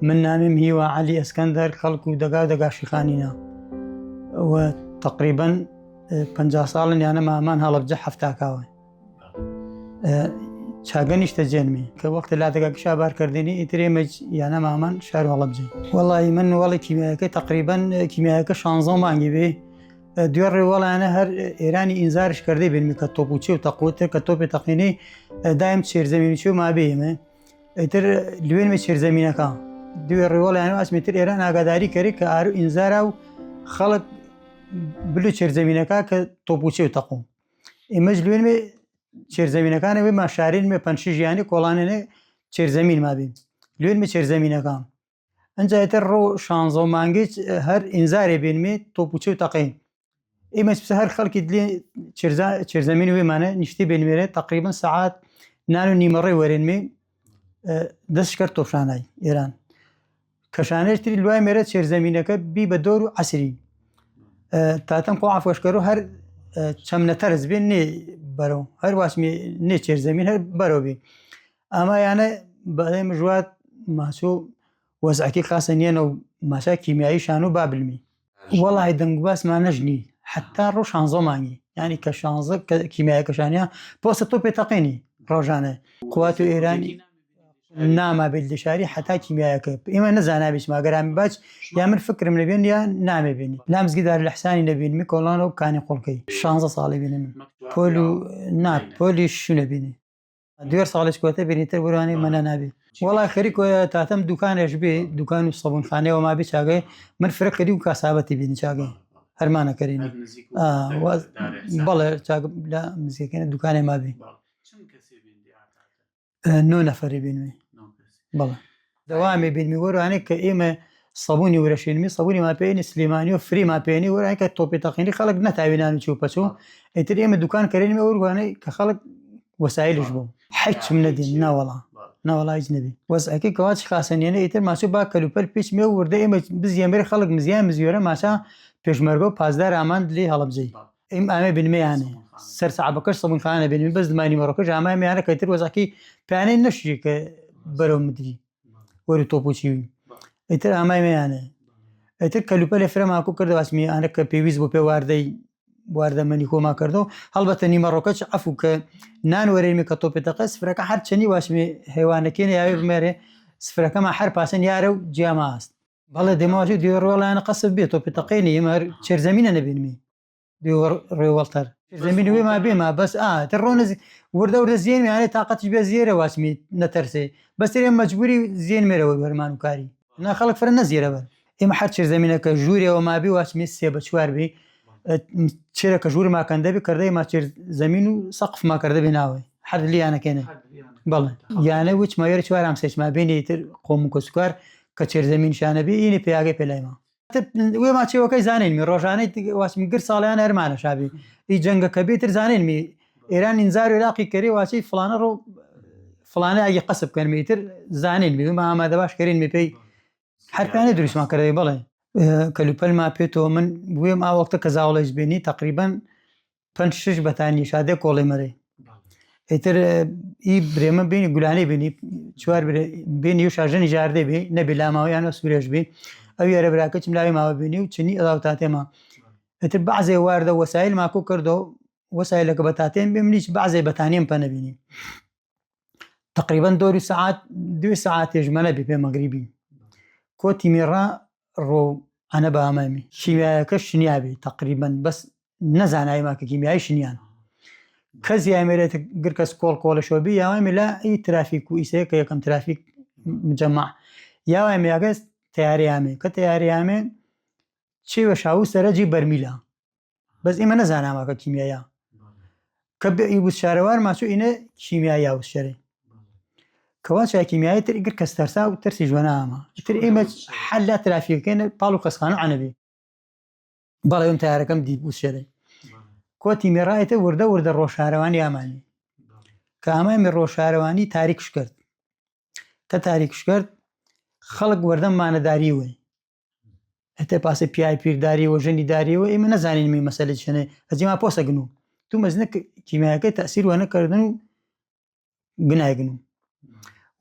من نامم هیوا علی ئەسکەندەر خەڵک و دەگا شیخانینە و تقریبا 50 ساڵن یانە مامان هەڵەبجە حەفتاکاوە چاگەنیش تەجێنمی کە وەختە لا دەگا کشا بارکردنی ئیترێمە یانە مامان شار هەڵەبجێ وەڵی من وەڵی کیمیایەکە تقریبا کیمیایەکە 16 مانگی بێ دوێ ڕێوەڵانە هەر ئێرانی ئینزارش کردەی بێنمی کە تۆپوچی و تەقوتر کە تۆپی تەقینەی دایم چێرزەمینی و ما بێمە ئیتر لوێنمە چێرزەمینەکە دوێ ڕێوەڵیان ئاسمیتر ئێران ئاگاداری کردی کە ئارو ئینزارا و خەڵک بلو چێرزەمینەکە کە تۆپوچی و تەقوم ئێمەش لوێنمێ چێرزەمینەکانەوەی ماشارینمێ پەنشی ژیانی کۆڵانێنێ چێرزەمین مابین لوێنمە چێرزەمینەکان ئەنجایتر ڕۆ 16 مانگیت هەر ئینزارێ بێنمێ تۆپوچی و تەقین ئێمە هەر خەڵکی دلێ چێرزەمین وێمانە نیشتی بێنوێرێت تقریبا سەعات 9:30 وەرێنمێ دەست کرد تۆپشانای ئێران کەشانێشتری لوای مێرە چێرزەمینەکە بی بە دۆر و عەسری تاتەم خۆ عەفوەشکەر و هەر چەمنە تەرز بێن نێ بەرەو هەر واسمی نێ چێرزەمین هەر بەرەو بێ ئەمە یانە بەڵێ مژوات ماسۆ وەزعەکی خاسە نیەنە و ماسا کیمیاییشان و بابلمی وەڵی دەنگباسمان نەژنی حتا ڕۆ 16 مانگی ینی کە 16 کیمیایەکەشانیا پۆستە تۆپێ تەقینی ڕۆژانە قوات و ئێرانی ناما بێدشاری حتا کیمیایەکە ئێمە نەزانابیش ماگەرامی باش یا من فکرم لەبێن یا نامێ بێنی لامزگیدار لە حسانی نەبینمی کۆڵانە و کانی قوڵکەی 16 ساڵی بینێ من پۆل و نات پۆلی شوونە بینی دوێر ساڵش کۆتە بینیتر بڕوانی منە نابێ وەڵای خەریکۆە تاتەم دوکانێش بێ دوکان و سەبونخانەوە ما بێ چاگەی من فرەکەری و کاسابەتی بینی چاگەی هەرمانەکەرینی بەڵێ لە نزیکەکەی دوکانێ ما بێ 9 نەفەری بینوێ بەڵێ دەوامی بینمی وەرانێک کە ئێمە سەبوونی وەرەشێنمی سەبوونی ماپێنی سلێمانی و فری ماپێنی وەرای کە تۆپی تەقینی خەڵک نەتاوێنانی چوو پەچوو ئیتر ئێمە دوکان کەرێنمە وەروانەی کە خەڵک وەسایلش بوو حیچم نەدین ناوەڵایج نەبی وەزعەکەی کەواچ خاسەنیێنە ئیتر ماسوو با کەلوپەر پیچ مێ وردە ئێمە بزیێمەری خەڵک مزیان مزیۆرە ماسا پێشمەرگە و پازدار ئامان لێ هەڵەبجەی ئیم ئامێ بنمەیانێ سەر سەعبەکەش سەبونخانە بینمی بەس دمانی مەڕۆکەش ئامامیانە کە ئیتر وەزعەکەی پێیانەی نەشی کە بەرەو مدری وەری تۆپوچیوی ئیتر ئامایمەیانێ ئیتر کەلوپە لێ فرە ماکو کردە واسمی ئانە کە پێویست بۆ پێ واردەمەنی کۆما کردەوە هەڵبەتە نیمەڕۆکەش ئەفو کە نان وەرێمی کە تۆپێتەقە سفرەکە هەر چەنی واسمی هێوانەکەێنە یاوێ بمێرێ سفرەکەمە هەر پاسەن یارە و جیاما هەست بەڵێ دێماواژی دوێڕۆڵیانە قەسب بێت تۆپێتەقێنی ئێمە چێرزەمینە نەبینمی ڕێوەڵتەر زمینی وێ ما بێمە بەس تر ڕۆ وردە زیێنمیانێ تااقەتش بێ زیێرە واسمی نەتەرسێ بەسێ مەجبوری زیێن مێرەوە وەرمان و کاری ناخەڵک فرە نەزیێرە بەر ئێمە هەر چێرزەمینەکە ژوورێەوە مابی واسمی سێ بە چوار بێ چێرەکە ژووری ماکەندەبی کردەی ماچێر زەمین و سەقف ماکردە بێ ناوەی هەر لیانەکەێنێ بەڵێ یانە وچ ماوێرە چوارام سێچما بینی تر قۆم و کۆسکوار کە چێرزەمین شانەبی ئینی پێیاگەی پێلایمە وێ ماچێوەکەی زانینمی ڕۆژانەی واسمی گر ساڵیان هەرمانە شابی ئی جەنگەکە بێتر زانینمی ئێران ئینزار عێراقی کەری واچی فلانە ڕۆ فلانە ئەگە قەسب کەرمی تر زانینمی ومە ئامادە باش کەرینمی پێی هەرپیانە دروستمان کردەوەی بەڵێ کەلوپەلما پێێتەوە من وێم ئاوەختە کە زاوڵەش بینی تقریبا 5-6 بەتانی شادێ کۆڵی مەرەی ئیتر ئی برێمە بینی گولانەی بینی چوار بینی و شاژنی جاردەی بێ نەبی لاماوەیانە سوورێش بێ ئەو یارە براکەچم لاوی ماوە بینی و چنی ئەڵاو تاتێمە ئیتر بەعزێ واردە وەسایل ماکۆ کردەوە وەسایلەکە بە تاتێن بێ منیش بەعزێ بەتانیم پە نەبینی تقریبا دۆری سەعات 2 سەعات تێژمەنە بێ پێ مەغریبی کۆتی میێڕا ڕۆ ئەنە بە ئامامی کیمیایەکە شنیابێ تقریبا بەس نەزانایی ماکە کیمیایی شنیان کەس یامێرێت گرکەس کۆڵکۆڵەشۆبی یاوامی لا ئی ترافیک و ئیسەیە کە یەکەم ترافیک مجەمع یاوامی ئاگەست تیاریامێ کە تیاریامێ چێوە شاو سەرەجی بەرمیلە بەس ئێمە نەزاناماکە کیمیایە کە ئی وشارەوار ماچوو ئینە کیمیایە وشەرێ کەوا چای کیمیایی تر گر کەس تەرسا و تەرسی ژوەنە ئامە تر ئێمە حەل لا ترافیکەکەینە پاڵ و خەسخانە عەنەبێ بەڵێم تیارەکەم دی وشەرێ کۆتی مێڕایەتە وردە ڕۆژشارەوانی ئامانی کە ئامامی ڕۆژشارەوانی تاریکش کرد کە تاریکش کرد خەڵک وەردەم مانەداریوێ هەتە پاسە پیای پیرداریەوە ژەنی داریەوە ئێمە نەزانینمی مەسەلە چێنێ ئەجیما پۆسەگن و تو مەزنە کیمیایەکەی تەسیر وە نەکردن و گنایگن و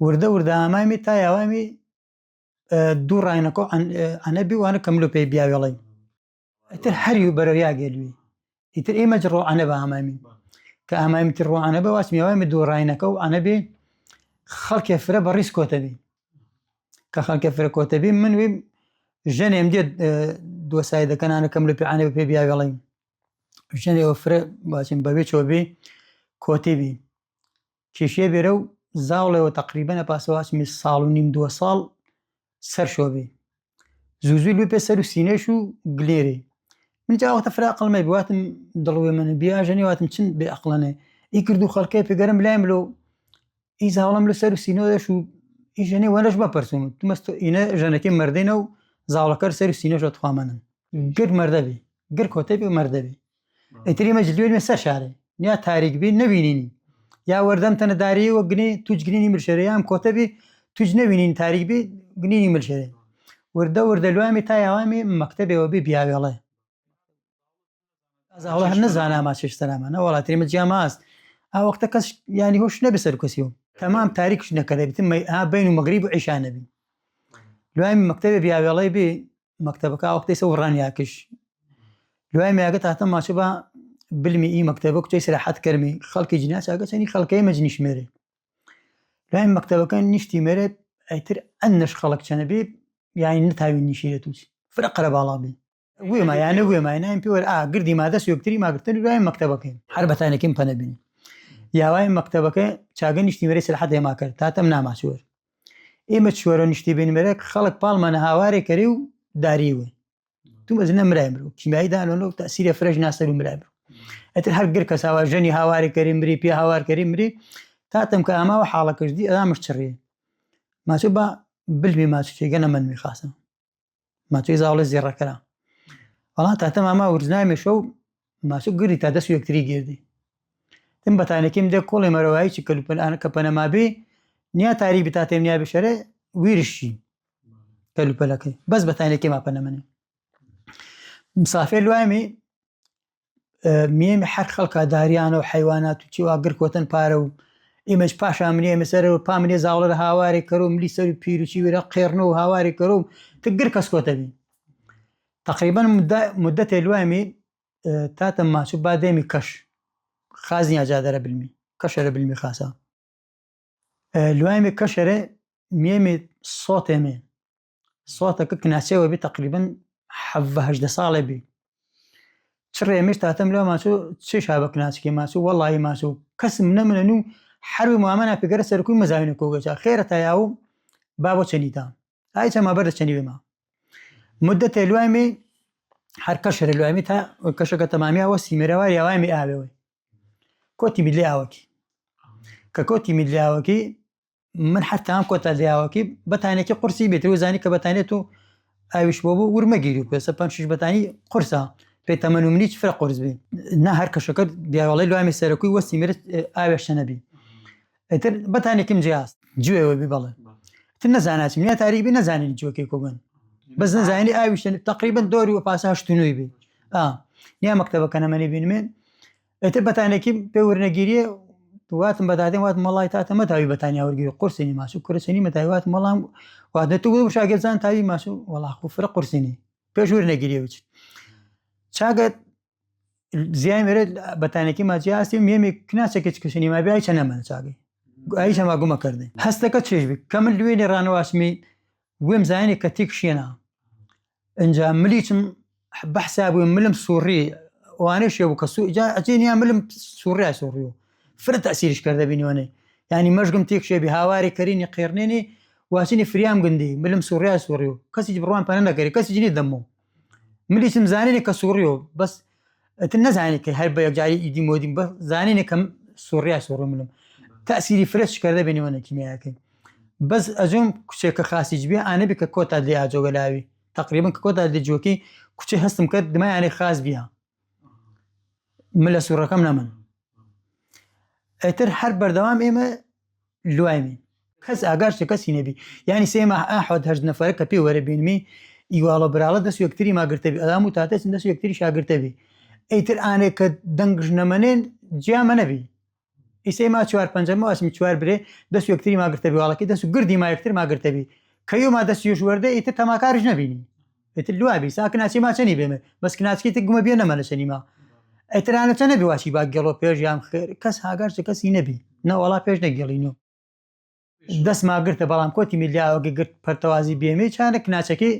وردە ئامامی تا یاوامی دوو ڕاینەکە ئەنەبی وانە کەملو پێی بیاوێڵی ئەتر هەریو بەرەویا گەلوی ئیتر ئێمە ڕۆعانە بە ئامامین کە ئامامیتر ڕۆعانە بە واسمیێوای دوو ڕاینەکە و ئەنەبێ خەڵکێ فرە بە ڕیس کۆتەبی کە خەڵکە فرە کۆتەبی من وێ ژەنێم دێت دۆسای دەکەنانە کەملو پێیانە پێ بیاوێڵی ژەنێەوە فرە باچین بەبێ چۆبێ کۆتێبی کێشێ بێرە و زاوڵەوە تقریبەنە پاسەواسمی ساڵ و نیم 2 ساڵ سەر شۆبێ زووزوی لێ پێ سەر و سینەش و گلێرێ من جاوەتە فرا قڵمە بواتم دڵوێ منە بیاژەنێ واتم چن بێ ئەقلەنێ ئی کرد و خەڵکەی پێگەرم لایم لۆ ئی زاوڵم لە سەر و سینۆدەش و ئی ژەنێ وەنەش بەپەرسون تومەستۆ ئینە ژەنەکەی مەردێنە و زاوڵەکەر سەر و سینەشە توخوامەنن گر مەردەبێ گر کۆتەبێ و مەردەبێ ئەیتری مەجلوێنێ سەر شارێ نیا تاریک بێ نەبینینی یا وەردەم تەنە داری وە گنێ توج گرینی ملشێرە یام کۆتەبێ توج نەبینین تاریک بێ گنینی ملشێرێ وردە وردەلوامی تا یاوامی مەکتەبێەوە بێ بیاوێڵێ ئەزاوڵە هەر نەزاناما چێشتەرامانە وڵاتیمە جیاماست ئاوەختە کەس ینی هۆش نەبێ سەر کەسی و تەمام تاریکش نەکەدەبێتم بین و مەغریب و عیشا نەبی لوامی مەکتەبێ بیاوێڵەی بێ مەکتەبەکە ئاوەختەی سە ڕانیاکش لوای میاگە تاتە ماچە بە بلمی ئی مەکتەبە کوچەی سراحەت کەرمی خەڵکی جناس ئاگەچەنی خەڵکەی مەجنی شمێرێ لای مەکتەبەکە نیشتی مێرێت ئەیتر ئەنەش خەڵک چەنە بێ یانی نەتاوی نیشیرێت تووچ فرە قەرە باڵا بێ وێمە یانە وێمە نایم پێوە گردی مادە سوێکتری ماگرتن لای مەکتەبەکەین هەر بەتانێکیم پەنەبینی یاوای مەکتەبەکە چاگە نیشتی مێرەی سراحەت هێما کرد تاتەم ناماچوەر ئێمە چوەرە نیشتی بینمێرە خەڵک پاڵمانە هاوارێ کەری و داریوە تو مەزنە مرای مرۆ کیمایی دانەوە و تەسیرە فرەژ ناسەر و مرای مرۆ ئەتر هەر گر کەساوە ژەنی هاواری کەری مری پێ هاوار کەری مری تاتەم کە ئاماوە حاڵەکەشدی ئەدامش چڕێ ماچۆ بە بلمی ماچێگە نەمەن میخاسم ماچۆی زاوڵە زێڕەکەرا وەڵا تاتەم ئاما ورزنامێشە و ماچۆ گری تا دەست یەکتری گردی تم بەتانێکیم دێ کۆڵی مەرەوایی چی کە پەنەما بێ نیا تاری بتاتێم نیا بشەرە ویرشی کەلوپەلەکەی بەس بەتانێکی ماپەنەمەنێ مسافر لوامی مێمی هەر خەڵکە داریانە و حیوانات و چیوا گر کۆتن پارە و ئێمەش پاشا منێ مەسەرەوە پا منێ زاوڵە هاواری کەرۆ ملی سەر و پیرروچی وێرە قێڕنەوە هاواری کەرۆ تە گر کەس کۆتەبی تقریبا مدەتێ لوامی تاتە ماچوو با دێمی کەش خازنیا جادەرە بلمی کەشەرە بلمی خاسە لوامی کەشەرە مێمی سۆتێمێ سۆتەکە کناسێەوە بێ تقریبا 18 ساڵێ بێ چڕێمێش تاتەم لەوە ماچۆ چێشا بە کناسکی ماچوو وەڵی ماچوو کەسم نەمنەن و حروی موامەنا پێگەرە سەرکوی مەزاوینە کۆگەچا خێرە تایاو با بۆ چەنیتا ئای چەما بەردە چەنیوێمە مدەتێ لوامی هەر کەشەرە لوامی تا کەشەکە تەمامیاوە سیمێرەوە یاوامی ئاوێەوەی کۆتی میدلی ئاوەکی کە کۆتی میدلی ئاوەکی من حتام کۆتا لیاوەکی بەتانێکی قورسی بێت و زانی کە بەتانێت و ئاویش بۆ بوو ورمەگیری و پێسە 5 بەتانی قورسە پێتەمەن و منیچ فرە قورس بێ نا هەر کەشەکە دیاوەڵی لوامی سەرەکوی وەستی مرت ئاوێشە نەبی ئەتر بەتانێکم جیاست جوێەوە بی بەڵێ تر نەزاناچم نیا تاریک بێ نەزانانی جوەکەی کۆگەن بەس نەزانی ئاویشە تقریبا دۆری و پاسە هەشتنووی بێ نیا مەکتەبەکە نەمەنی بینمێن ئەتر بەتانێکی پێ ورنەگیریە واتم بەدادێن واتم مەڵی تاتە مەتاوی بەتانیا وەرگری قورسێنی ماسو کورسێنی مەتاوی واتم مەڵام واتە تو شاگەرزان تاوی ماسو وەڵا خۆ فرە قورسێنی پێش ورنەگیریە وچ چاگەت زیای مێرێت بەتانێکی ماجیاستی مێمی کناسێکی کشنی ما بیای چە نەمەە چاگەی ئایش هەما گومە کردێ هەستەکە چێش بی کە من لوێنێ ڕانەواسمی وێم زانانی کە تێک شێنا ئەنج ملیچم بەحسا بووی ملم سوڕی وانەی شێ بوو کە ئەجێنیا ملم سوڕیا سوڕیو فرە تەسیریش کردە بینیوانەی ینی مەژگم تێک شێبی هاواری کەرینی قێرنێنی واسینی فریام گندی ملم سوڕیا سوڕیو کەسی بڕوان پەنە نەکەری کەسی جنی دەمەوە ملیچم زانینی کە سوڕیۆ بەس ئەتر نەزانی کە هەر بە یەکجاری ئیدی مۆدیم بە زانینێ کەم سوڕیا سوڕ ملم تەسیری فرەش کردە بینیوانە کیمیاکەی بەس ئەجۆم کوچێکە خاسیج بێ ئانەبی کە کۆتا لێ ئاجۆگەلاوی تقریبا کە کۆتا لێ جوۆکی کوچێ هەستم کرد دمایانەی خاز بیا من لە سوڕەکەم نەمن ئەتر هەر بەردەوام ئێمە لوامی کەس ئاگاشتە کەسی نەبی ینی سێمە ئاحوت هەشت نەفەرە کە پێ وەرە بینمی ئیواڵە براڵە دەست یەکتری ماگرتەبی ئەدام و تاتەچن دەست یەکتری شاگرتەبی ئەیتر ئانێک کە دەنگش نەمەنێن جیامە نەبی ئیسەی ما 4 5 واسمی 4 برێ دەست یەکتری ماگرتەبی واڵەکەی دەست و گردی ما یەکتر ماگرتەبی کەیوما دەستیش وەردە ئیتر تەماکارش نەبینی ئیتر دوابی ساکناچی ماچەنی بێمە بەس کناچکی تر گومە بێ نەمە لە چەنیما ئەترانە چە نەبی واشی با گەڵۆ پێش یان خێر کەس هاگار چ کەسی نەبی نەوەڵا پێش نەگەڵینەوە دەستما گرتە بەڵام کۆتی میلیاوەگە گرت پەرتەوازی بێمێ چانە کناچەکەی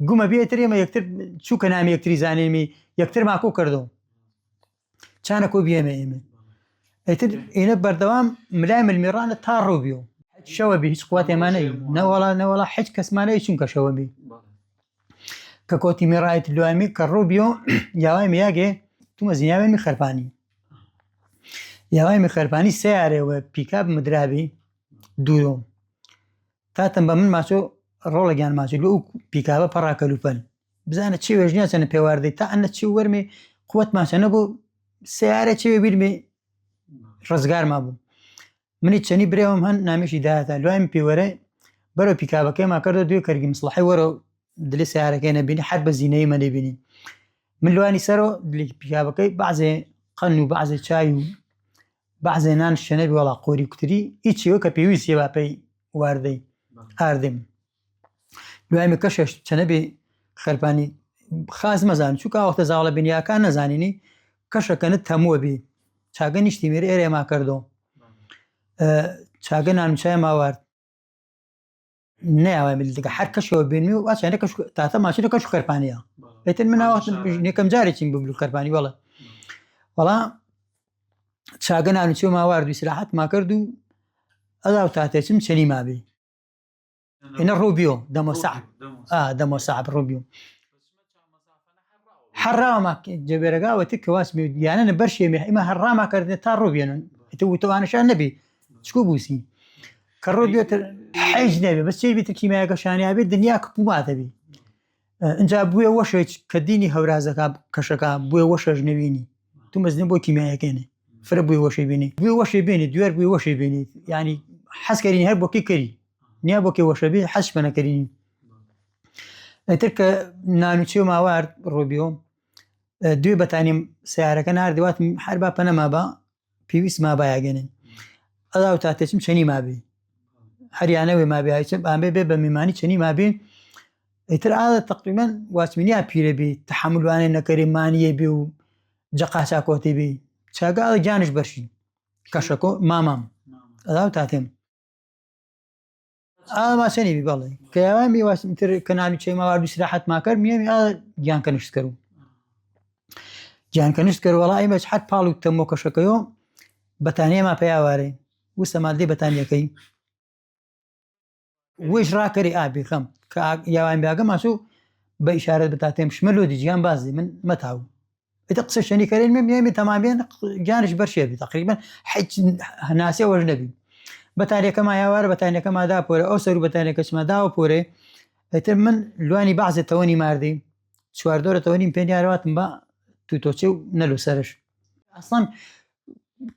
گومە بێتر ئێمە یەکتر چووکە نامی یەکتری زانێمی یەکتر ماکۆ کردەوە چانە کۆ بێمە ئێمە ئیتر ئێنە بەردەوام ملای ملمیڕانە تا ڕووبیەوە شەوە بێ هیچ قوات ئێمانەی نەوەڵا هیچ کەسمانەی چونکە شەوە بێ کە کۆتی میڕایەت دوایمی کە ڕووبیەوە یاوای میاگێ تومە زیاوێمی خەرپانی یاوای خەرپانی سیارێەوە پیکاب مدرابی دوورۆ تاتەم بە من ماچۆ ڕۆڵەگیان ماچۆ لە ئەو پیکابە پەڕاکەلوپەل بزانە چی وێژنیا چەنە پێواردەی تا ئەنە چی وەرمێ قوت ماچەنە بۆ سیارە چێوێ بیرمێ ڕزگارما بوو منی چەنی برێوم هەن نامێشی داهاتە لوایم پێوەرە بەرەو پیکابەکەی ماکردە دوێ کەرگی مسلحی وەرە دلی سیارەکەی نەبینی حد بە زینەی مەنەبینی من لوانی سەرەوە دلی پیکابەکەی بەعزێ قەن و بەعزێ چای و بەعزێ نان شەنەبی وەڵا قۆری کوتری هیچیەوە کە پێویستیە باپەی واردەی ئاردێم لوامی کەشەش چەنەبێ خەرپانی خاز مەزان چووکە وەختە زاوڵە بنیاکان نەزانینی کەشەکەنت هەمووە بێ چاگە نیشتی مێری ئێرێ ماکردەوە چاگە نانچای ماوارد ناوای ملگە هەر کەشەوە بینی و واچانە کەش تاتە ماچینە کەش خەرپانیە ئێتر مناوەخت نێکەم جارێکین ببلو خەرپانی وەڵا چاگە نانچێ ماوارد و سراحەت ماکرد و ئەدا و تاتێچم چەنی مابێ ئێنە ڕووبیۆ دەمە سەعب ڕووبیۆ حەڕاوە جەبێرەگاوەتی کەواس یانە بەرشێمێ ئمە هەڕاماکردێت تا ڕووبێنن وتوانشان نەبی چکو بووسی کە ڕۆبێتر حیج نەبێ بەس چێ بیتر کیمایەکەشانیا بێت دنیا کپوماتەبی ئەجا بووە وەشێک کە دینی هەورازەکە کەشەکە بووە وەشەش نەوینی تو مەزنی بۆ کیمایەکەێنێ فرە بووی وەشەی بینی بووی وەشەی بینی دوێر بووی وەشەی بینیت ینی حەزکەرینی هەر بۆکەی کەری نیا بۆکێ وەشەبی حەش بە نەکەرینی ئەتر کە نانوچێ و ماوارد ڕۆبیۆ دوێ بەتانیم سیارەکە نردوات هەر با پەنەما بە پێویست مابایگەنن ئەدا و تاتێچم چەنی مابێ هەریانەوێ مابێچم ئامێ بێ بە میمانی چەنی مابێ ئیتر ئاە تقریبەن واچمینیا پیرە بێ تحملوانێ نەکەریمانیە بێ و جەقاچاکۆتی بێ چاگاڵە گیانش بەرشی کەشەکۆ مامام ئەدا و تاتێم ماچەنی بی بەڵێ کە یاوامی واسمتر کە نانوچەی ماوارد و سراحەت ماکرد میێمی گیانکە نیشت کەرو گیانکە نیشت کەر وەڵا ئێمەش حەد پاڵ و تەمۆ کەشەکەیەوە بەتانیەما پێیاوارێ وسە مادەی بەتانیەکەی وش ڕاکەری ئابی خەم کە یاوان بیاگە ماسوو بە ئیشارەت بەتاتێم شمەلۆ دیجیان بازی من مەتاو ئێتە قسە شەنی کەرێن میێمی تەمامێن گیانش بەرشێبی تقریبەن حیچ هەناسیە وەش نەبی بەتانیەکەما یاوارە بەتانیەکەما داپۆرە ئەو سەر و بەتانیەکەچما داوە پۆرێ ئێتر من لوانی بەعزێ تەوەنی ماردی چواردۆرە تەوەنیم پێنیارەواتم بە توتۆچێ و نەلو سەرش ئەسڵان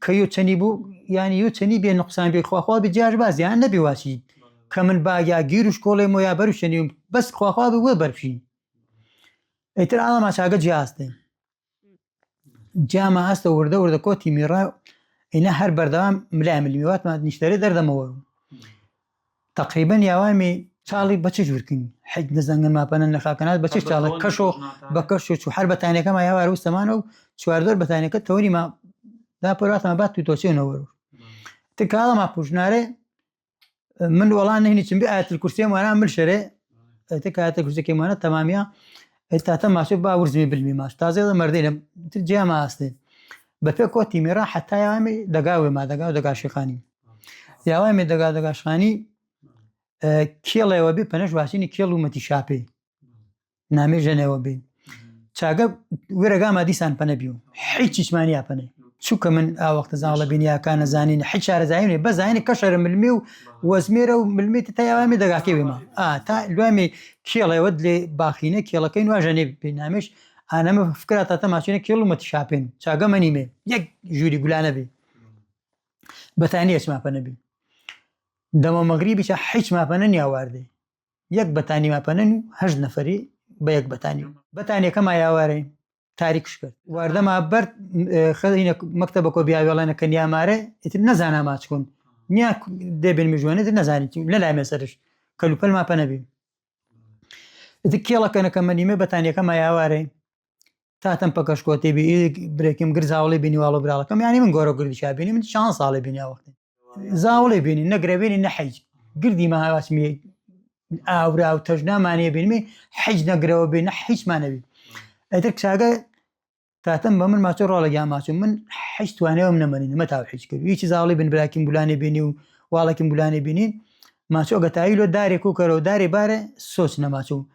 کە یۆ چەنی بوو ینی یۆ چەنی بێ نقصان بێ خواخوا بێ جیاش بازیان نەبی واچی کە من بایا گیر و شکۆڵێ مۆیا بەر و شەنیم بەس خواخوا بێ وە بەرفشی ئیتر ئاڵەما چاگە جیاستێ جامە هەستە وردە وردە کۆتی میڕا ئینە هەر بەردەوام ملای ملیواتمان نیشتەرێ دەردەمەوە تقریبەن یاوامی چاڵی بەچ ژورکردنی حیج نەزانگەن ماپەنە نەخاکەنات بەچ چاڵە کەشۆ بە کەش و هەر بەتانیەکەما یاوار وستەمانە و چواردۆر بەتانیەکە تەوەری ما داپۆراتمە بات تو تۆچێنەوە تکاڵەما پوژنارێ من وەڵان نهێنی چم بێ ئاەتل کورسیە وانە مل شەرێ ئەتە کورسەکەی وانە تەمامیە ئێتاتە ماسوێ با ورزمی بلمی ماش تازێ مەردەی تر جیامە ئاستێ بە پێ کۆتی میێرا حتا یاوامی دەگاوێ ما دەگا و دەگاشیخانی یاوامی دەگا دەگاشخانی کێڵێەوە بێ پەنەش واسینی کێڵ و مەتی شاپێ نامێژەنەوە بێ چاگە وێرەگاما دیسان پەنە بیو هیچیشمانیا پەنێ چووکە من ئاوەختە زاڵە بینیاکان نەزانین حیچ شارەزانێ بەزانانی کەشەرە ملمی و وەزمێرە و ملمێتی تا یاوامی دەگاکەوێمە تا لوامی کێڵێوە لێ باخینە کێڵەکەی واژەنێ بێنامێش ئانەمە فکرا تاتە ماچینە کێڵ و مەتی شاپێن چاگە مەنیمێ یەک ژووری گولانە بێ بەتانیەچ ماپەنە بێ دەمە مەغریبیچە حیچ ماپەنە نیاواردێ یەک بەتانی ماپەنەن و هەژ نەفەری بە یەک بەتانیەکەما یاوارێ تاریکش کرد واردەما بەر خەینە مەکتەبە کۆبیاوێڵەنە کە نیامارە ئیتر نەزانە ماچکۆن نیا دەبێن میژوانێت نەزانیت لە لای مێسەرش کەلوپەل ماپە نەبێ کێڵەکەنەکە مەنیمە بەتانیەکەمە یاوارێ تاتەم پەکەشکۆتێ بێ برێکم گر زاوڵی بینی واڵۆ براڵەکەم یانی من گۆرە گردی چابینی من چند ساڵی بینی وەختی زاوڵی بینی نەگرێبێنی نەحیج گردی مە هاواسمی ئاورا و تەژنامانەیە بینمی حیج نەگرەوە بێ نە هیچمانەبی ئەتر کچاگە تاتەم بە من ماچۆ ڕۆڵەگیان ماچوو من حیج توانێوەم نەمەنی نەمەتاو حیج کرد هیچی زاوڵی بن براکیم بولانێ بینی و واڵێکم بولانێ بینین ماچۆ گەتایی لۆ دارێک و کەرەوە دارێ بارە سۆچ نەماچوو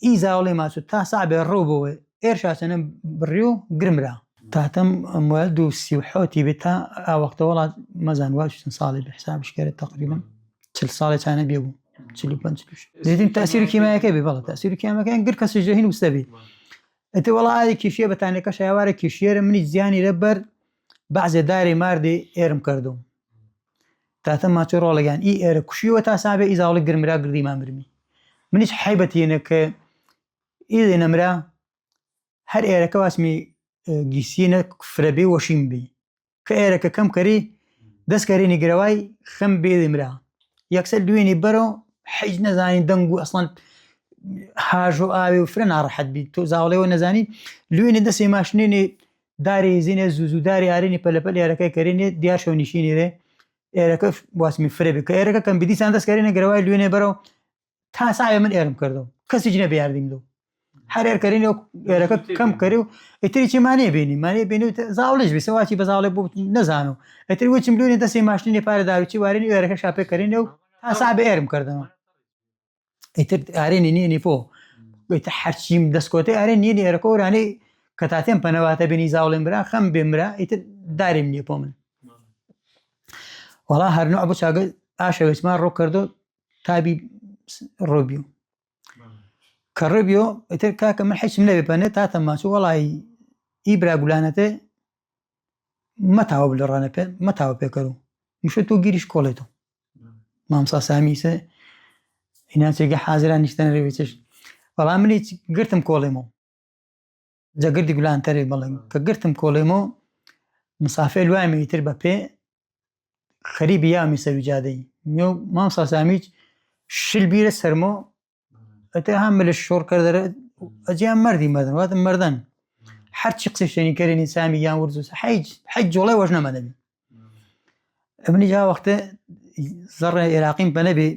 ئی زاوڵی ماچوو تا سابێ ڕۆ بەوە ئێرشاسەنە بڕی و گرمرا تاتەم ئەموال 237 بێت تا ئاوەختە وڵات مەزان وا چەند ساڵی بە حسابشکرێت تقریبا 40 ساڵی چانە بێ بوو 45 زیدین تاثیر کیمایەکە بێ بەڵە تاثیر کیمەکەیان گر کەسی ژەهین وستە بێ ئەتە وەڵا کیشیە بەتانەکە شایوارە کیشیێرە منی زیانی لەبەر بەعزێ دارێ ماردێ ئێرم کردوم تاتەم ماچۆ ڕۆڵەگەیان ئی ئێرە کوشیوە تا سابێ ئی زاوڵی گرمرا گردی مامرمی منیش حیبەتێنە کە ئی نەمرا هەر ئێرەکە واسمی گیسینە فرەبێ وەشیم بێ کە ئێرەکە کەم کەری دەستکەرێنی گرەوای خەم بێدمرا یەکسەر دوێنی بەرەوە حیج نەزانی دەنگ و ئەسڵەن هاژۆ ئاوێ و فرە ناڕەحەت بیت تۆ زاوڵێەوە نەزانی لوێنێ دەسێ ماشنێنێ داری زیینە زوزوداری ئارێنی پەلەپەل ئێرەکەی کەرێنێ دیار شەو نیشینێرێ ئێرەکە واسمی فرە بێ کە ئێرەکە کەم بیدیسان دەستکەرێنە گرەوای لوێنێ بەرەوە تا ساوێ من ئێرم کردەوە کەسی جنە بێیاردیمدەوە هەر ئێرکەرێنەوە ئێرەکە کەم کەری و ئەتریی مانێ بینی مانێ بینی و زاوڵش بێ سەواکی بە زاوڵێ بۆ نەزانم ئەتری وچم لوێنێ دەسێ ماشتنی پارە داوچی وارێنی ئێرەکە شاپێ کەرێنە و تا سابێ ئێرم کردەوە ئیتر ئارێنی نییە پۆ گوێتە هەرچیم دەستکۆتەی ئارێن نیە ئێرەکە وەرانەی کە تاتێم پەنەواتە بینی زاوڵێم برا خەم بێمرا ئیتر داریم نییە پۆ من وەڵا هەرنوع بۆ چاگە ئاشەوێچمان ڕۆ کردو تابی ڕۆبیو کە ڕێبیۆ ئیتر کاکە من حیچم نەبێ پەنێ تاتەم ماچوو وەڵی ئی براگولانەتێ مەتاوە لە ڕانە پێ مەتاوە پێکەرو میشە تۆ گیریش کۆڵێتەوە مامسا سامیسە هیناچێگە حازران نیشتەنە ڕێوێچش بەڵام منی گرتم کۆڵێمەوە جەگردی گولانتەرێ بەڵێن کە گرتم کۆڵێمەوە مسافێ لوامی ئیتر بە پێ خەریبی یامی سەرجادەی میێ مامسا سامیچ شل بیرە سەرمۆ ئەتە هەم لە شۆڕ کردەرە ئەجیان مەردی مەدن واتم مەردن هەرچی قسەی شوێنیکەرێنی سامی یان ورزوس حیج جۆڵی وەژ نەمەدەبی منی جا وەختە زەڕە عێراقیم پە نەبێ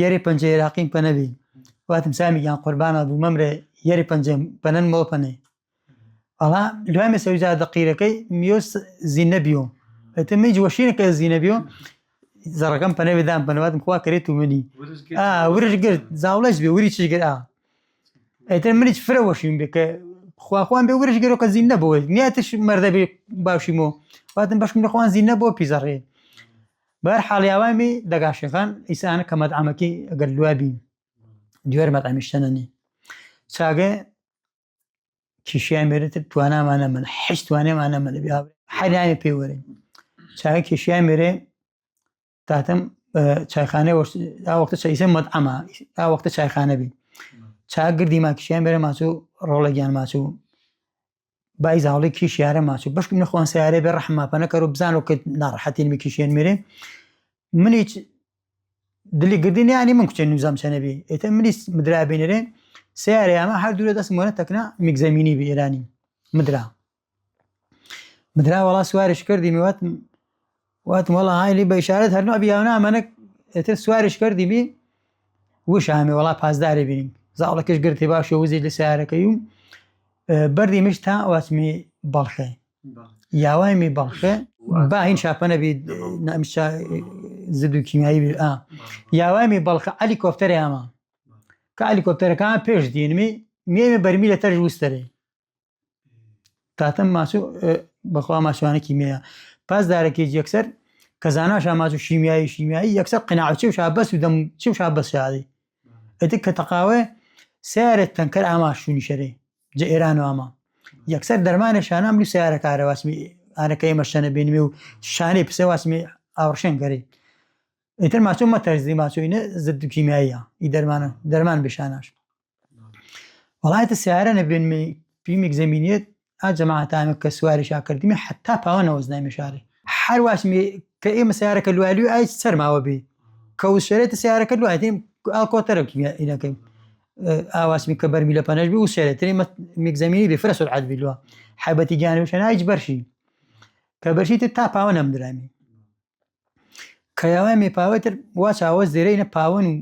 یاری پەنجە عێراقیم پە نەبێ واتم سامی یان قوربانە بوو مەمرە یاری پەنجەم پەنەن مۆ پەنێ ئەڵا دوامێ سەوجا دەقیرەکەی میۆس زیینە بیۆ ئەتە میج وەشینەکە زیینە بیۆ زەڕەکەم پەنەوێ دام پەنەواتم خوا کرێت و منی ورش گرت زاوڵەش بێ وری چش گرت ئەتر منیش فرە وەشیم بێ کە خواخوان بێ ورش گەرۆ کە زیین نەبەوە نیاتش مەردە بێ باشیمەوە واتم بەشم لەخوان زیین نەبووە پیزەڕێ بەر حاڵیاوامی دەگاشەکان ئیسانە کە مەدعەمەکەی ئەگەر لوابی دوێر مەدعەمیشتەنەنی چاگە کیشیان مێرێتر توانامانە من حیچ توانێمانە منە بێ حەریانێ پێی وەرێ چاگە کیشیان مێرێ تاتەم چایخانە ئاوەختە چایسە مەدعەمە ئاوەختە چایخانە بی چاک گردی ماکیشیان بێرە ماچوو ڕۆڵەگیان ماچوو بای زاوڵی کیشیارە ماچوو بەشکم نەخوان سیارێ بێ ڕەحماپەنە کەرو بزانۆ کە ناڕەحەتین کیشیان مێرێ منیچ دلی گردی نیانی من کوچێن نوزام چەنەبی ئێتە منیس مدرا بێنێرێ سیارە ئەمە هەر دوورە دەستم وەرە تەکنە میگزەمینی بێ ئێرانی مدرا وەڵا سوارش کردی میواتم وەڵا هایلی بە ئیشارەت هەرنوع بیاونا ئەمانە ئێتر سوارش کردی بی وش هەمێ وەڵا پازدارێ بینیم زاوڵەکەش گرتی باشە وزی لە سیارەکەی و بەردیمش تا واسمی بەڵخێ یاوایمی بەڵخێ با هین شاپەنە بی زد و کیمیایی بی یاوایمی بەڵخە ئەلیکۆپتەرێ ئەمە کە ئەلیکۆپتەرەکان پێش دینمی میێمە بەرمی لە تەرژ وستەرێ تاتەم ماچوو بەخوا ماچوانە کیمیایە پازدارێکی یەکسەر کە زاناشا ماچوو شیمیایی یەکسەر قناعچی و شابەس و دەم چی و شابەس شادی ئەتر کە تەقاوێ سیارێت تەنکەر ئاماشوونی شەرێ جە ئێران و ئاما یەکسەر دەرمانە شانام لو سیارەکارە واسمی ئارەکەی مەشتەنە بینمی و شانەی پسە واسمی ئاوڕشێن گەری ئیتر ماچوو مەتەرزی ماچوینە زد و کیمیاییە ئی دەرمان بشاناش وەڵایەتە سیارە نەبێنمی پیمێک زەمینێت ئاجەماعەتانە کە سواری شاکردمی حتا پاوە نەوەزنای مشارێ هەر واسمی کە ئێمە سیارەکە لووالی و ئای سەرماوە بێ کەوسێرێتە سیارەکە دوایتیم ئاکۆتەرەکی ئینەکەی ئاواسمی کە بەرمی لە پەنەش بی و سێرەتری میگزەمینی بێ فرە سرعت بیلووە حیبەتی گیانوشەنا هیچ بەرشی کە بەرشیتر تا پاوە نەمدرامی کەیاوای مێپاوەتر وا چاوەز دێرەینە پاون و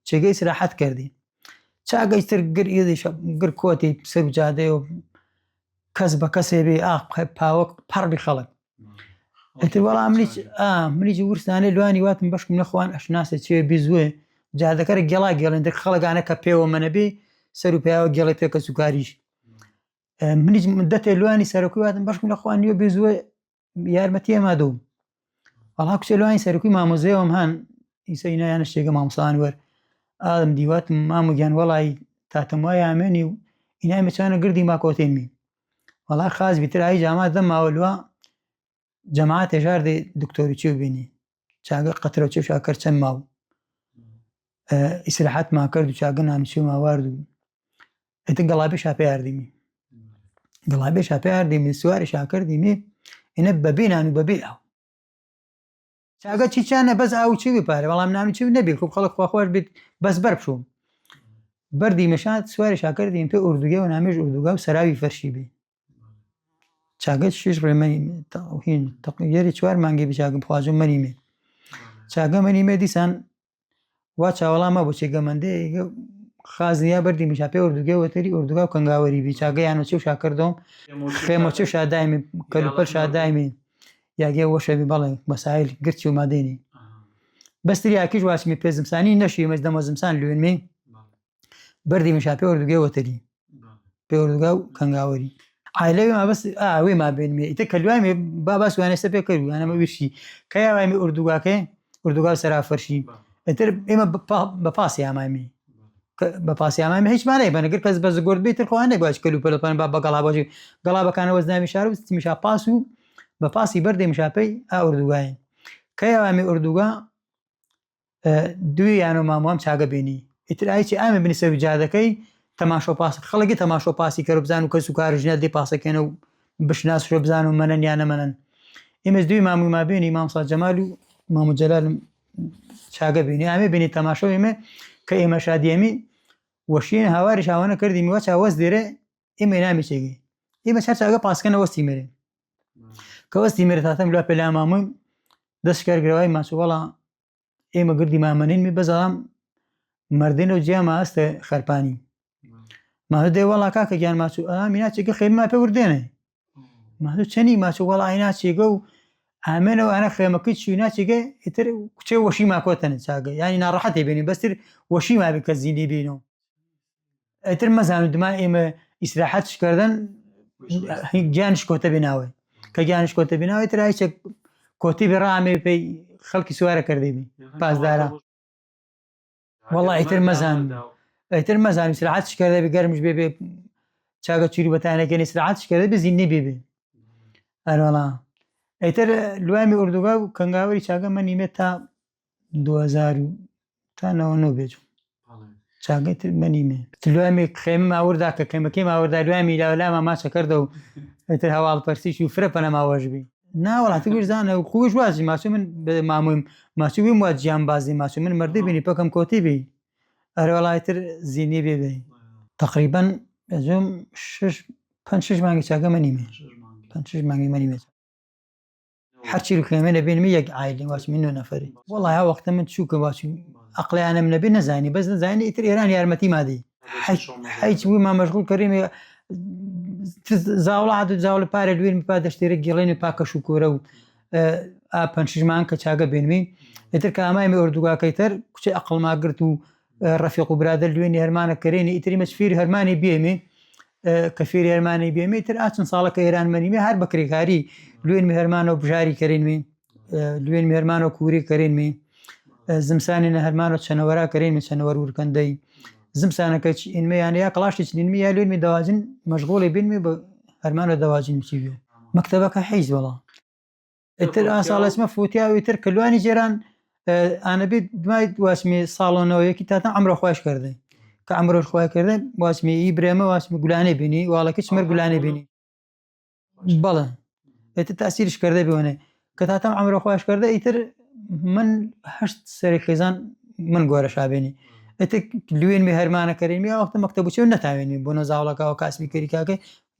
چێگەی سراحەت کردی چاگەیتر گر کۆتی سەر و جادەی و کەس بە کەسێ بێ پاوە پەڕبی خەڵک ئەتر وەڵام منیجی ورسانەی لوانی واتم بەشکم نەخواان ئەشناسە چێ بیزوێ جادەکەرە گێڵا گێڵێن در خەڵگانە کە پێوە منەبێ سەر و پیاوە گێڵی پێکە سوکاریش منیج دەتێ لوانی سەرۆکی واتم بەشکم لەخوان نیوە بێزوێ یارمەتی ئەما دوم وەڵا کچێ لوانی سەرۆکی مامۆزەیەوەم هەن ئیسەینایانە شتێگە مامۆسان وەر ئادم دیواتم مامۆگیان وەڵی تاتم وای ئامێنی و ئینای مەچانە گردی ماکۆتێنمی وەڵا خاز بیتر ئای جامات دەماوە لووە جەماعەت هێژار دێ دکتۆری چێ بینی چاگە قەترە چێ شاکەر چەند ماو ئیسراحەت ماکرد و چاگە نامیچێ ماوارد و ئەتە گەڵابێ شاپێ یاردیمی گەڵابێ شاپێ یاردیمی سواری شاکردیمی ئینە بەبێ نان و بەبێ ئاو چاگە چیچانە بەس ئاو چی بپارێ بەڵام نامی چی نەبێت خۆ خەڵک خواخۆش بێت بەس بەر بشوم بەردی مەشات سواری شاکردیم پێ ئوردوگە و نامێژ ئوردوگا و سەراوی فەرشی بێ چاگەت شش ڕێمەی هین یەری چوار مانگی بچاگم خواجم مەریمێ چاگە مەریمێ دیسان وا چاوەڵامە بۆ چێگەمەندێ خازنیا بەردی مشا پێ ئوردوگە وەتەری ئوردوگا و کەنگاوەری بی چاگە یانە چێ و شاکردەوە خێمەچێ شادایمی کەلوپەر شادایمی یاگێ وەشەبی بەڵێ مەسایل گرچی و مادێنی بەستری یاکیش واسمی پێ زمسانی نەشی مەز دەمە زمسان لوێنمێ بەردی مشا پێ ئوردوگە وەتەری پێ ئوردوگا و کەنگاوەری عائلەوی ما بەس ئاوێ ما بێنمێ ئیتە کە لوایمێ با باس وانەسە پێ کردو یانەمە ویشی کە یاوامی ئوردوگاکەی ئوردوگا سەرا فەرشی ئەتر ئێمە بە پاسی ئامامی بە پاسی ئامامی هیچ مانای بەنەگەر کەس بە زگۆرد بێتتر خۆیان نەگواش کەلوپەلەپەن با بە گەڵابۆژی گەڵابەکانە وەزناوی شار و میشا پاس و بە پاسی بەردێ مشاپەی ئوردوگایە کە یاوامی ئوردوگا دوی یانە مامۆم چاگە بینی ئیتر ئایچی ئامە بنی سەر جادەکەی تەماشۆ پاس خەڵکی تەماشۆ پاسی کە بزان و کەس و کارژنە دێ پاسەکەنە و بشناسشە بزان و منەن یانە منەن ئێمەش دوی مامووی ما بینی مامسا جەمال و مامۆ جەلالم چاگە بینی ئامێ بینی تەماشۆ ئێمە کە ئێمە شادیەمی وەشین هاواری شاوانە کردی میوە چاوەز دێرە ئێمە نامی چێگی ئێمە چاگە پاسکەنە وەستی مێرێ کە وەستی مێرە تاتەم لوا پێلا مامۆی دەستکارگرەوەی ماچووەڵا ئێمە گردی مامەنینمی بەزەڵام مردێنە و جیا ماستە خەرپانی ماهدوو دێ وەڵا کاکە گیان ماچوو ئامینا چێگە خێمما پێ وردێنێ ماهدوو چەنی ماچوو وەڵا ئاینا چێگە و ئامێنەوە ئەنە خێمەکەی چوی ناچێگە ئیتر کوچێ وەشی ماکۆتەنە چاگە ینی ناڕەحەتی بینی بەستر وەشی مابی کە زیینی بینەوە ئیتر مەزانوو دما ئێمە ئیسراحەتشکردن گیانش کۆتە بێناوێ کە گیانش کۆتە بێناوێت تر هیچ کۆتی بێڕامێ پێی خەڵکی سوارە کردێبی پاسدارە وەڵا ئیتر مەزانوو ئیسراحەتش کردە بێ گەرمش بێ چاگە چوری بەتانەکەنی ئیسراحەتش کردە بێ زیینی بێ ئەروەڵا ئیتر لوامی ئوردوگا و کەنگاوەری چاگە مەنیمێت تا 2000 تا 99 بێجم چاگەیتر مەنیمێ لوامی خێمە ماوەردا کە کەمەکەی ماوەردا لوامی لاوەلامە ماچە کردە و ئیتر هەواڵ پەرسیش و فرە پەنە ماوەش بی ناوەڵاتی ویرزانە و خوش وازی ماچوو من مامۆیم ماچوویم وا گیان بازی ماچوو من مردی بینی پەکەم کۆتی بی ئەروەڵایتر زیینی بێ تقریبەن ئەجۆم 5-6 مانگی چاگە مەنیمێ 5 مانگی مەنیمێت هەرچی رو خێمێنە بینمی یەک عایلی واسمی 9 نەفەری وەڵای ها وەختە من چووکە واچوو ئەقلیانم نەبێ نەزانی بەس نەزانی ئیتر ئێران یارمەتی مادی هیچ وی ما مەشغول کردێمێ زاوڵات و زاوڵ پارە دوێن پا دەشتێرە گێڵێنی پاکەش و کۆرە و 5 مان کە چاگە بینمی ئیتر کە ئامایمە ئوردوگاکەیتر کوچێ ئەقڵما گرت و ڕەفیق و برادر دوێنی هەرمانە کەرێنی ئیتری مەسفیری هەرمانی بێمێ کە فێری هەرمانی بێمێ تر ئاچن ساڵەکە ئێران مەنیمێ هەر بەکرێکاری لوێنمی هەرمانە و بژاری کەرێنمێ لوێنمی هەرمانە و کووری کەرێنمێ زمسانێنە هەرمانە چەنەوەرا کەرێنمێ چەنەوەر ورکەندەی زمسانەکە ئینمە یانە یا کڵاشی چنینمی یا لوێنمی دەواجن مەشغوڵی بینمی بە هەرمانە دەواجین چیوێ مەکتەبەکە حیز وەڵا ئیتر ئاساڵەسمە فوتیاوی تر کەلوانی جێران ئانەبێت دوای واسمی ساڵۆنەوەیەکی تاتە ئەمڕۆ خۆش کردی کە ئەمڕۆژ خۆی کردە واسمی ئی برێمە واسمی گولانەی بینی واڵەکە چمەر گولانەی بینی بەڵێ ئێتر تاسیرش کردە بێنێ کە تاتەم ئەمڕۆ خۆش کردە ئیتر من 8 سەری خێزان من گۆرە شابێنی ئەتە لوێنمی هەرمانەکەرێنمی وەختە مەکتەب بچێ و نەتاوێنی بۆ نەزاوڵەکەەوە کاسبی کەری کاکە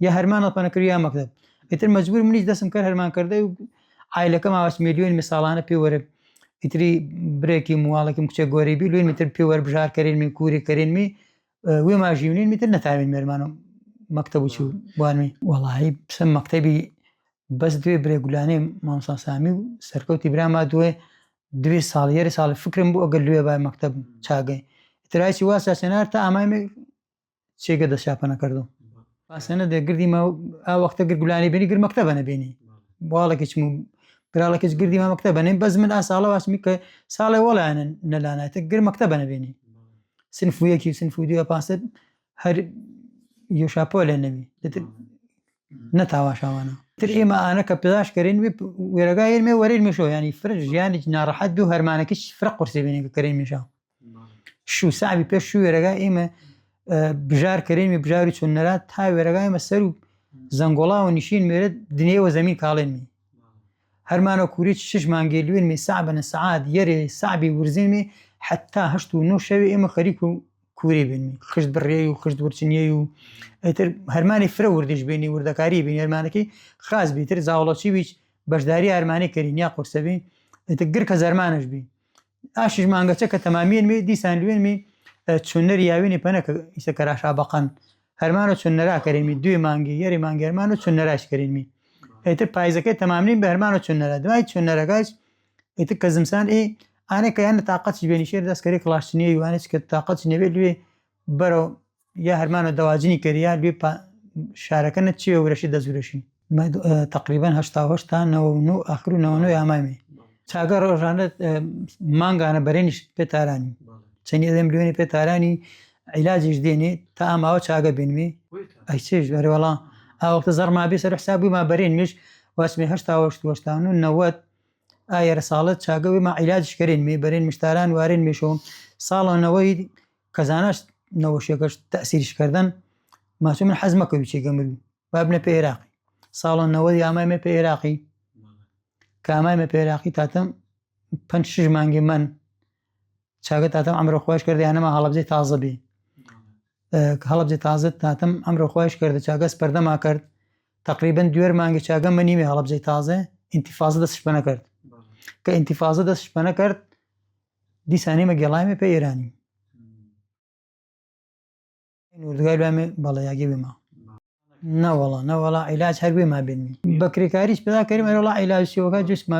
یا هەرمانە پەنەکردی یا مەکتەب ئیتر مەجبور منیش دەستم کرد هەرمانکردە و عیلەکەم ئاواش میلیۆن ساڵانە پێ وەرە ئیتری برێکی مواڵێکم کچێ گۆری بی لوێن میتر پێ وەربژار کەرێنمی کووری کەرێنمی وێ ماژیونین میتر نەتاوێن مێرمانە مەکتەب و چوو بوانمی وەڵاهی پسم مەکتەبی بەس دوێ برێگولانەی مامۆستا سامی و سەرکەوتی براما دوێ ساڵ یەری ساڵی فکرم بوو ئەگەر لوێ بای مەکتەب چاگەی ئیترایکی وا ساسێنار تا ئامامێ چێگە دەشاپە نەکردو پاسەنە دەگردی وەختە گرگولانی بینی گر مەکتەبە نەبینی باڵێکی چم گراڵێکیش گردی ما مەکتەبە نێ بەس من ساڵە واسمی کە ساڵی وەڵیانە نەلانایەتە گر مەکتەبە نەبینی سنف و یەکی سنف و دوێ پاسە هەر یۆشاپۆ لێ نەبی نەتاواشاوانە تر ئێمە ئانە کە پێداشکەرێن وێرەگای ئێمێ وەرێن میشۆ ینی فرج ژیانی ناڕەحەت و هەرمانەکەش فرق قورسی بینی کە کەرێن میشاو شو ساعبی پێش شو وێرەگای ئێمە بژار کەرێنمی بژاری چۆن نەرات تا وێرەگای ئێمە سەر و زەنگۆڵا و نیشین مێرە دنیەوە زەمین کاڵێنمی هەرمانە کووری 6 مانگی لوێنمی ساعبەنە سەعات یەرێ ساعبی ورزێنمی حتا 8 و 9 شەوی ئێمە خەریک و کووری بینمی خشت بڕێ و خشت ورچنیە و ئیتر هەرمانی فرە وردیش بینی وردەکاری بینی هەرمانەکەی خاص بیتر زاوڵەچی بیچ بەشداری هەرمانی کەرین یا قورسەبی ئیتر گر کە زەرمانش بی ئاشیش مانگەچە کە تەمامێنمی دیسان لوێنمی چۆنەری یاوێنی پەنەکە ئیسە کەراشا بەقەن هەرمانە چۆن نەراکەرێنمی دوێ مانگی یەری مانگی هەرمانە چۆن نەراشکەرێنمی ئیتر پایزەکەی تەمامنین بە هەرمانە چۆن نەرا دوای چۆن نەرەگاش ئیتر کە زمسان ئانێک کە یانە تااقەتی بێنی شێر دەستکەری کڵاشتنیە یوانێت کە تااقەت نەبێت لێ بەرەو یا هەرمانە دەواجنی کەریا لێ شارەکە نەچیە ورەشی دەزورەشی تقریبان 1970 تا 99 ئاخر و 99 ئامامی چاگە ڕۆژانە مانگانە بەرێنیش پێتارانی چەندی ئەدەم لێنی پێتارانی عیلاجیش دێنێ تا ئاماوە چاگە بینمی ئەی چێش بەرەوەڵا ئاوەختە زەڕما بێ سەر حسابی ما بەرێنمیش واسمی 1990 ئایرە ساڵت چاگەوی ما عیلاجش کەرێنمی بەرێن مشتاران وارێن میشۆ ساڵەوەی کەزاناش نەوەشیەکەش تەسیریشکردن ماچۆ من حەز مەکەوی چێگەمر بابنە پێ عێراقی ساڵەوەی ئامامێ پێ عێراقی کە ئامامێ پێ عێراقی تاتەم 5 مانگی من چاگە تاتەم ئەمڕۆ خۆش کردی یانەما هەڵەبجەی تازە بێ هەڵەبجەی تازە تاتەم ئەمڕۆ خۆش کردە چاگەس پەردەما کرد تقریبن دوێر مانگی چاگە منیمێ هەڵەبجەی تازە ئینتیفازە دەستش پە نەکرد کە ئینتیفازە دەستش پە نەکرد دیسانێمە گێڵایمێ پێ ئێرانی وردگای لامێ بەڵەیاگی بێمە نەوەڵا عیلاج هەر بێ ما بینی بەکرێکاریش پێدا کەریم ئەرەوڵا عیلاجیەوەکە جوستمە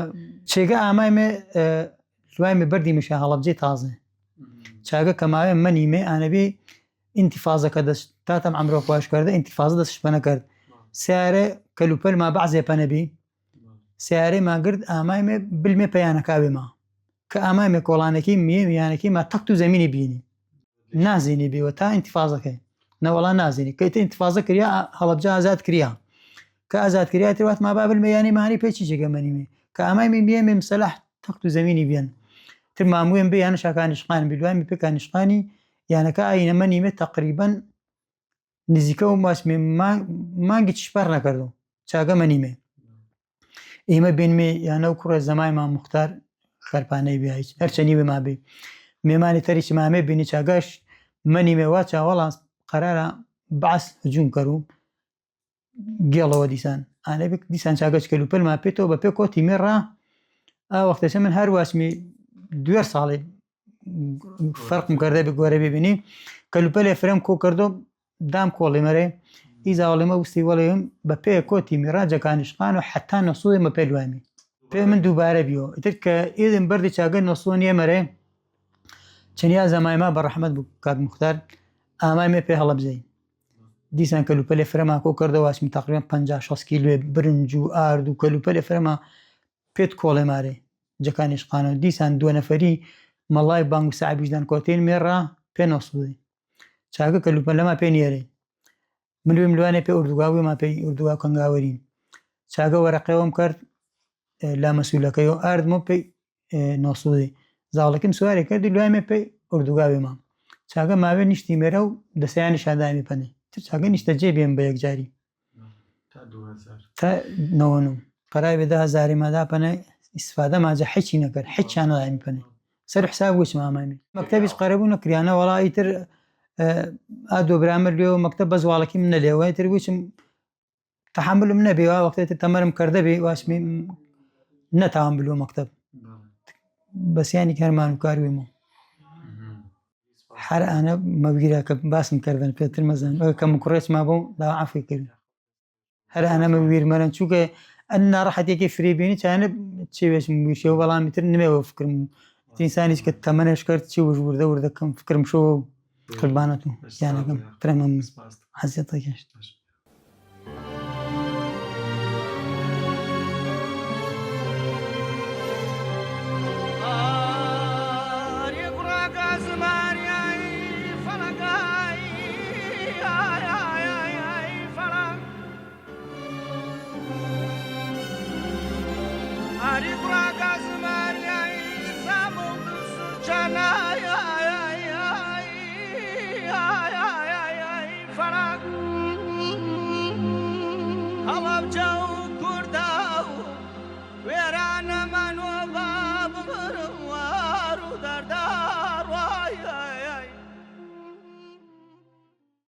چێگە ئامایمێ دوایمێ بەردی میشە هەڵەبجەی تازە چاگە کەماوێ منیمێ ئانەبێ ئینتیفازەکە دەست تاتەم ئەمڕۆ خۆشکردە ئینتیفازە دەستش پە نەکرد سیارە کەلوپەل ما بەعزێ پە نەبی سیارەی ماگرد ئامایمێ بلمێ پەیانەکا بێمە کە ئامامێ کۆڵانێکی میێویانەکەی ما تەخت و زەمینی بینی نازینی بێەوە تا ئینتیفازەکەی نەوەڵا نازینی کەیتە ئینتیفازە کریا هەڵەبجە ئازاد کریا کە ئازاد کریا تێوات ما با بلمەیانی مانی پێچی جێگەمەنیمێ کە ئامامی بێمێ مسەلح تەخت و زەمینی بێن تر ماموێن بێ یانە شاکانیشقان بیلوامی پێکانیشقانی یانەکە ئاینەمەنیمێت تقریبان نزیکە و ماسمێ مانگی چشپەر نەکردو چاگە مەنیمێ ئێمە بینمێ یانە و کوڕە زەمای ما موختار خەرپانەی بیایت هەرچەنی بێ ما بێ مێمانی تەریکی مامێ بینی چاگەش منیمێ وا چاوەڵاس قەرارە بەعس هجووم کەروم گێڵەوە دیسان ئانە دیسان چاگەچ کەلوپەل ما پێێتەوە بە پێ کۆتی مێڕا ئاوەختەشە من هەر واسمی دوێر ساڵی فەرقم کردە بە گۆرە ببینی کەلوپەلێ فرەم کۆ کردو دام کۆڵی مەرێ ئیزاوەڵێمە وستی وەڵێم بە پێ کۆتی میڕا جەکانیشقان و حتا نەسوودمە پێلوامی پێ من دووبارە بیەوە ئیتر کە ئێدم بەردی چاگە نەسوۆنیە مەرێ چەنیا زەمایما بە ڕەحمەت بوو کاک موختار ئامامێ پێ هەڵەبجەی دیسان کەلوپەلێ فرەما کۆ کردە واسمی تقریبان 50-60 کیلوێ برنج و ئارد و کەلوپەلێ فرەما پێت کۆڵێ مارێ جەکانیشقانەوە دیسان دووە نەفەری مەڵای بانگ و ساعبیشدان کۆتێن مێڕا پێ نەسوودی چاگە کەلوپەل لەما پێ نیێرێ ملوێم لوانێ پێ ئوردوگاوی ما پێی ئوردوگا و کەنگاوەرین چاگە وەرەقەوەم کرد لا مەسوولەکەی و ئاردمە پێی نەسوودی زاڵەکەم سواری کردی لوامێ پێی ئوردوگاوی مام چاگە ماوێ نیشتی مێرە و دەسەیانی شادامی پەنێ تر چاگە نیشتە جێ بێم بە یەکجاری تا 90 قەرای بێ 10,000 مادا پەنە ئیسفادەمانجە حیچی نەکرد حیچیان نەڵامی پێنێ سەر حساب وچم ئامامی مەکتەبیش قەرەبوو نەکریانە وەڵی تر ئادۆ برامر لێەوە مەکتەب بە زواڵەکی من نەلێەوە تر وچم تەحملم نەبێەوە وەختێت تەمەرم کردە بێ واسمی نەتاوان بلووە مەکتەب بەسیانی هەرمان و کاروێمەوە هەر ئەنە مەویرە کە باسم کردن پێتر مەزان کە کوڕێچ ما بۆ دا عفوی کرد هەر ئەنە مەویر مەرەن چووکە ئەن ناڕەحەتێکی فریبینی چانە چێوێشم ویشەوە بەڵامی تر نمێەوە فکرم ئینسانیش کە تەمەنەش کرد چی وش وردە وردەکەم فکرم شۆ قربانەت و یانەکەم ترەمە حەزیەتە گەشت هەڵەبجە و کوردە و وێرە